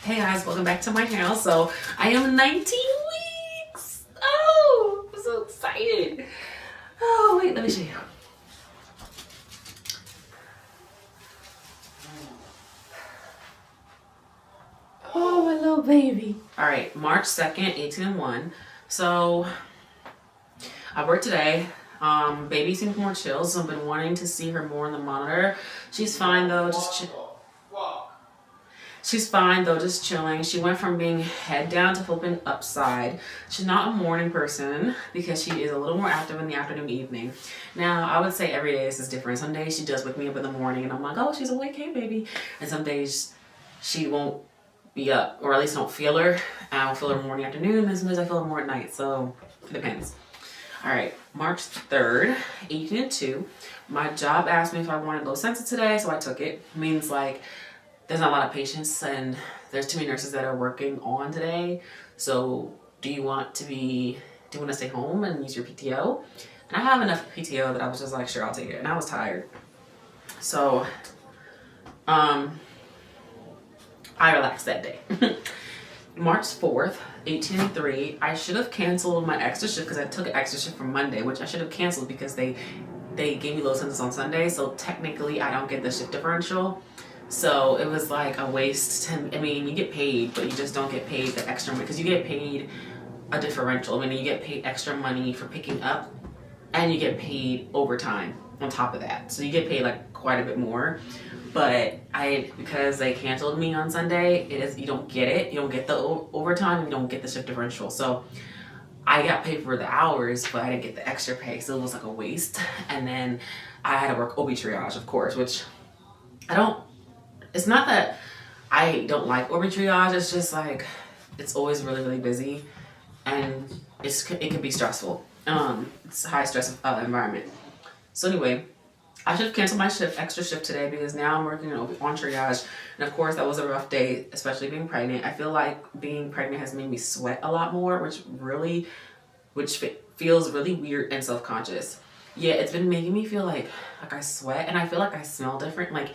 Hey guys, welcome back to my channel. So I am 19 weeks. Oh, I'm so excited. Oh, wait, let me show you. Oh, my little baby. All right, March 2nd, 18 and 1. So I worked today. Baby seems more chill, so I've been wanting to see her more on the monitor. She's fine though, She's fine though, just chilling. She went from being head down to flipping upside. She's not a morning person because she is a little more active in the afternoon, evening. Now, I would say every day this is different. Some days she does wake me up in the morning and I'm like, oh, she's awake, hey baby. And some days she won't be up, or at least I don't feel her. I'll feel her morning, afternoon, and some days I feel her more at night, so it depends. All right, March 3rd, 18 and 2. My job asked me if I wanted low census today, so I took it. It means like there's not a lot of patients and there's too many nurses that are working on today. So do you want to stay home and use your PTO? And I have enough PTO that I was just like, sure, I'll take it. And I was tired. So I relaxed that day. March 4th, 18 and 3. I should have canceled my extra shift because I took an extra shift from Monday, which I should have canceled because they gave me low census on Sunday. So technically I don't get the shift differential. So it was like a waste. I mean, you get paid, but you just don't get paid the extra money because you get paid a differential. I mean, you get paid extra money for picking up and you get paid overtime on top of that. So you get paid like quite a bit more. But because they canceled me on Sunday, you don't get it. You don't get the overtime. You don't get the shift differential. So I got paid for the hours, but I didn't get the extra pay. So it was like a waste. And then I had to work OB triage, of course, which it's not that I don't like OB triage. It's just like, it's always really, really busy and it can be stressful. It's a high stress environment. So anyway, I should have canceled my extra shift today because now I'm working on triage. And of course that was a rough day, especially being pregnant. I feel like being pregnant has made me sweat a lot more, which feels really weird and self-conscious. Yeah, it's been making me feel like I sweat and I feel like I smell different. Like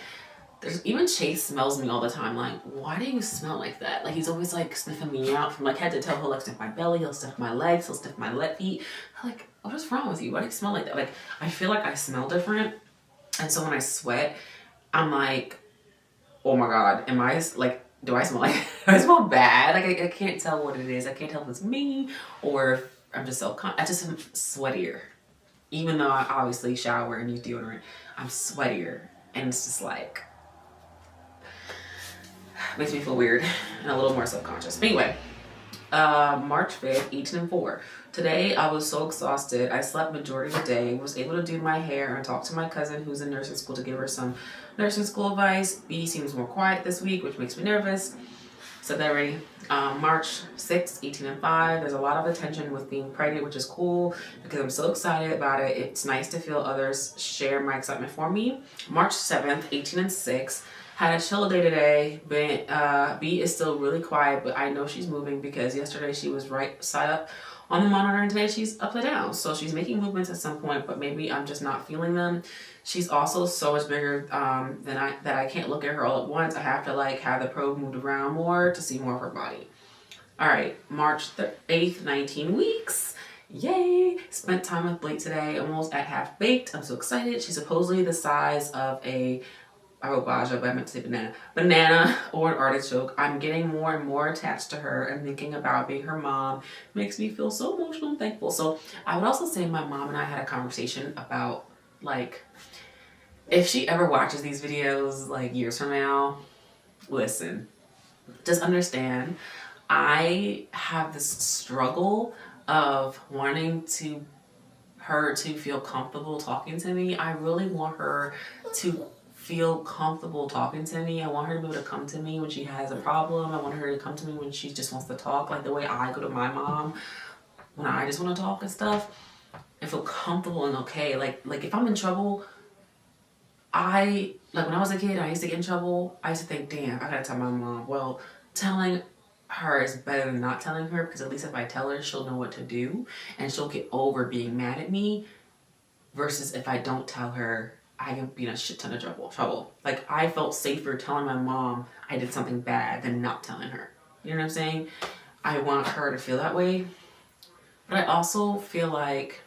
even Chase smells me all the time. Like, why do you smell like that? Like, he's always like sniffing me out from like head to toe. He'll like sniff my belly, he'll sniff my legs, he'll sniff my feet. I'm like, what is wrong with you? Why do you smell like that? Like, I feel like I smell different. And so when I sweat, I'm like, oh my God, do I smell like, do I smell bad? Like, I can't tell what it is. I can't tell if it's me or if I'm just I just am sweatier. Even though I obviously shower and use deodorant, I'm sweatier. And it's just like, makes me feel weird and a little more self-conscious. But anyway, March 5th, 18 and 4. Today I was so exhausted. I slept majority of the day, was able to do my hair and talk to my cousin who's in nursing school to give her some nursing school advice. B seems more quiet this week, which makes me nervous. Said that already. March 6th, 18 and 5. There's a lot of attention with being pregnant, which is cool because I'm so excited about it. It's nice to feel others share my excitement for me. March 7th, 18 and 6. Had a chill day today, but B is still really quiet, but I know she's moving because yesterday she was right side up on the monitor and today she's upside down. So she's making movements at some point, but maybe I'm just not feeling them. She's also so much bigger that I can't look at her all at once. I have to like have the probe moved around more to see more of her body. All right, March 8th, 19 weeks. Yay! Spent time with Blake today, almost at half baked. I'm so excited. She's supposedly the size of I wrote Baja, but I meant to say banana or an artichoke. I'm getting more and more attached to her and thinking about being her mom makes me feel so emotional and thankful. So I would also say my mom and I had a conversation about like, if she ever watches these videos like years from now, listen, just understand I have this struggle of wanting her to feel comfortable talking to me. I really want her to feel comfortable talking to me. I want her to be able to come to me when she has a problem. I want her to come to me when she just wants to talk, like the way I go to my mom when I just want to talk and stuff and feel comfortable and okay. Like if I'm in trouble, when I was a kid, I used to get in trouble. I used to think, damn, I gotta tell my mom. Well, telling her is better than not telling her because at least if I tell her, she'll know what to do and she'll get over being mad at me versus if I don't tell her I can be in a shit ton of trouble. Like, I felt safer telling my mom I did something bad than not telling her. You know what I'm saying? I want her to feel that way. But I also feel like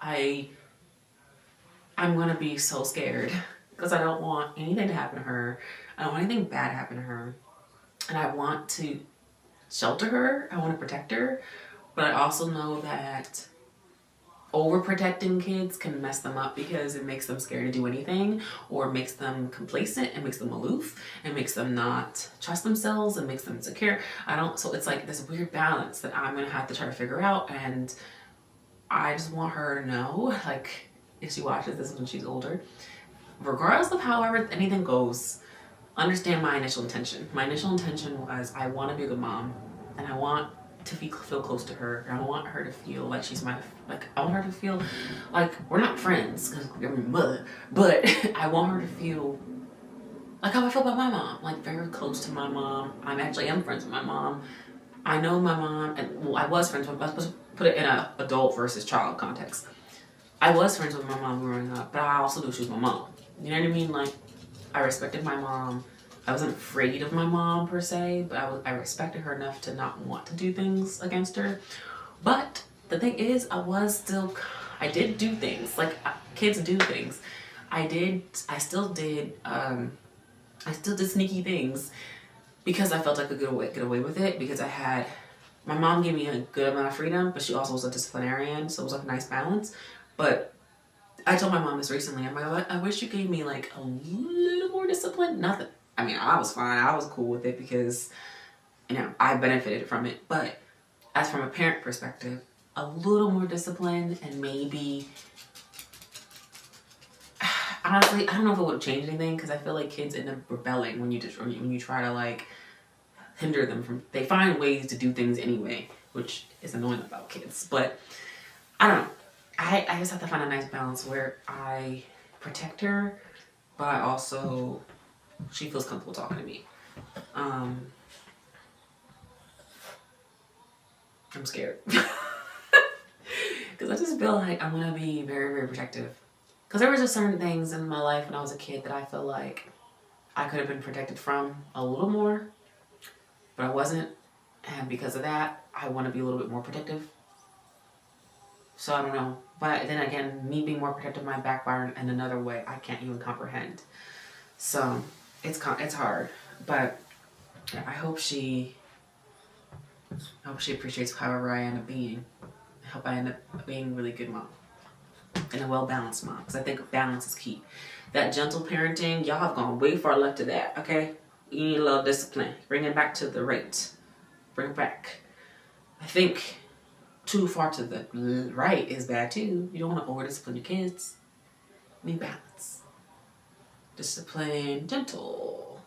I'm going to be so scared because I don't want anything to happen to her. I don't want anything bad to happen to her. And I want to shelter her. I want to protect her. But I also know that overprotecting kids can mess them up because it makes them scared to do anything, or makes them complacent, and makes them aloof, and makes them not trust themselves, and makes them insecure. So it's like this weird balance that I'm gonna have to try to figure out. And I just want her to know, like, if she watches this when she's older, regardless of however anything goes, understand my initial intention. My initial intention was, I want to be a good mom, and I want to feel close to her. I want her to feel like she's I want her to feel like we're not friends because you're my mother, but I want her to feel like how I feel about my mom, like very close to my mom. I am friends with my mom. I know my mom, and well, I was friends with. I was supposed to put it in a adult versus child context. I was friends with my mom growing up, but I also knew she was my mom. You know what I mean? Like, I respected my mom. I wasn't afraid of my mom per se, but I respected her enough to not want to do things against her. But the thing is, I did do things. Like, kids do things. I still did sneaky things because I felt I could get away with it, because my mom gave me a good amount of freedom, but she also was a disciplinarian, so it was like a nice balance. But I told my mom this recently. I'm like, I wish you gave me like a little more discipline. Nothing. I mean, I was fine. I was cool with it because, I benefited from it. But as from a parent perspective, a little more discipline, and maybe, honestly, I don't know if it would change anything, because I feel like kids end up rebelling when you try to like hinder them they find ways to do things anyway, which is annoying about kids. But I don't know. I just have to find a nice balance where I protect her, but I also, she feels comfortable talking to me. I'm scared. Because I just feel like I'm going to be very, very protective. Because there were just certain things in my life when I was a kid that I feel like I could have been protected from a little more, but I wasn't. And because of that, I want to be a little bit more protective. So I don't know. But then again, me being more protective might backfire in another way I can't even comprehend. So it's hard. But I hope she appreciates however I end up being. I hope I end up being a really good mom and a well-balanced mom, because I think balance is key. That gentle parenting, y'all have gone way far left of that, okay? You need a little discipline. Bring it back to the right. Bring it back. I think too far to the right is bad too. You don't want to over-discipline your kids. Need balance. Discipline, gentle.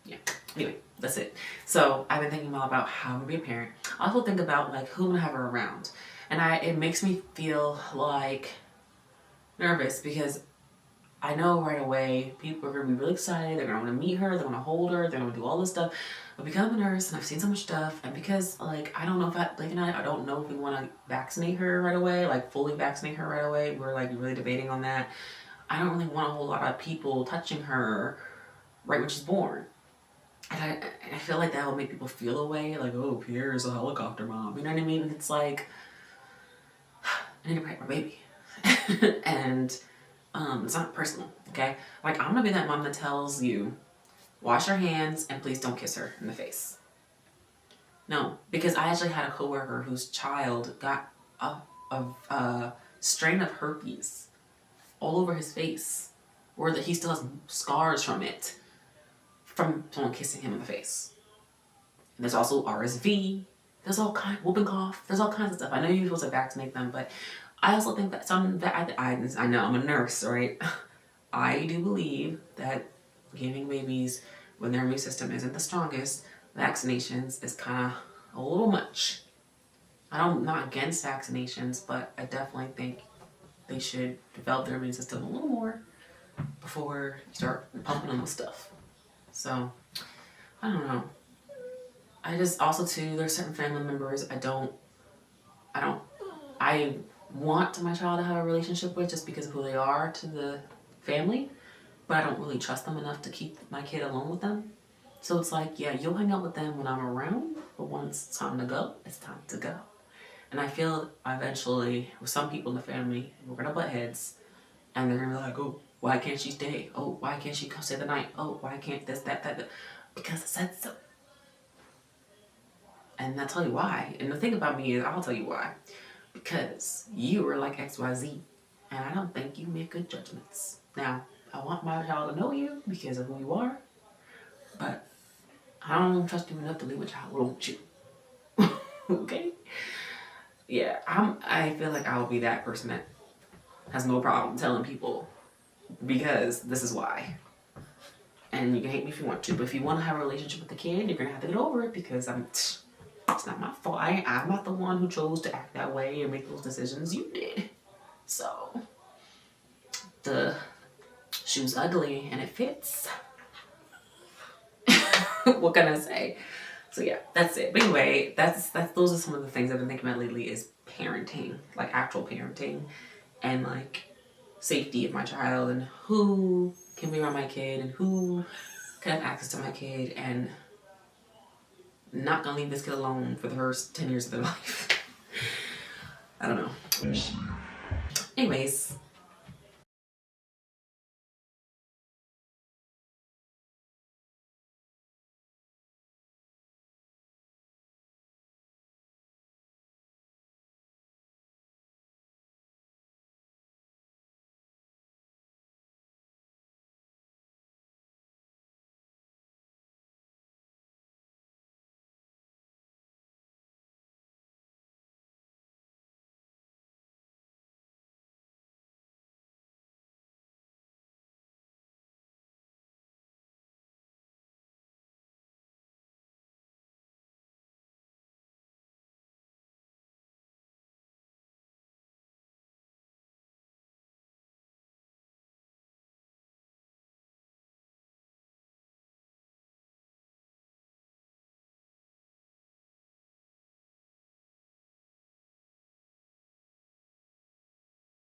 Yeah. Anyway, that's it. So I've been thinking a lot about how I'm gonna be a parent. I also think about like who I'm gonna have her around, and it makes me feel like nervous, because I know right away people are gonna be really excited. They're gonna want to meet her. They're gonna hold her. They're gonna do all this stuff. But because I'm a nurse and I've seen so much stuff, and because like I don't know if I don't know if we want to vaccinate her right away, like fully vaccinate her right away. We're like really debating on that. I don't really want a whole lot of people touching her right when she's born. And I feel like that will make people feel away, like, oh, Pierre is a helicopter mom. You know what I mean? It's like, I need to protect my baby. And it's not personal, okay? Like, I'm gonna be that mom that tells you, wash your hands and please don't kiss her in the face. No, because I actually had a coworker whose child got a strain of herpes all over his face, or that he still has scars from it, from someone kissing him in the face. And there's also RSV. There's all kinds, whooping cough. There's all kinds of stuff. I know you're supposed to vaccinate them, but I also think that I know I'm a nurse, right? I do believe that giving babies, when their immune system isn't the strongest, vaccinations is kind of a little much. I'm not against vaccinations, but I definitely think they should develop their immune system a little more before you start pumping them with stuff. So, I don't know. I just also too, there's certain family members I want my child to have a relationship with just because of who they are to the family, but I don't really trust them enough to keep my kid alone with them. So it's like, yeah, you'll hang out with them when I'm around, but once it's time to go, it's time to go. And I feel eventually, with some people in the family, we're gonna butt heads, and they're gonna be like, oh, why can't she stay? Oh, why can't she come stay the night? Oh, why can't this, that? Because I said so. And I'll tell you why. And the thing about me is, I'll tell you why. Because you are like XYZ, and I don't think you make good judgments. Now, I want my child to know you because of who you are, but I don't trust you enough to leave a child, won't you? Okay? Yeah, I feel like I'll be that person that has no problem telling people because this is why. And you can hate me if you want to, but if you want to have a relationship with the kid, you're gonna have to get over it because it's not my fault. I'm not the one who chose to act that way and make those decisions. You did. So the shoe's ugly and it fits. What can I say? So yeah, that's it. But anyway, that's those are some of the things I've been thinking about lately is parenting, like actual parenting, and like safety of my child and who can be around my kid and who can have access to my kid, and not gonna leave this kid alone for the first 10 years of their life. I don't know. Anyways,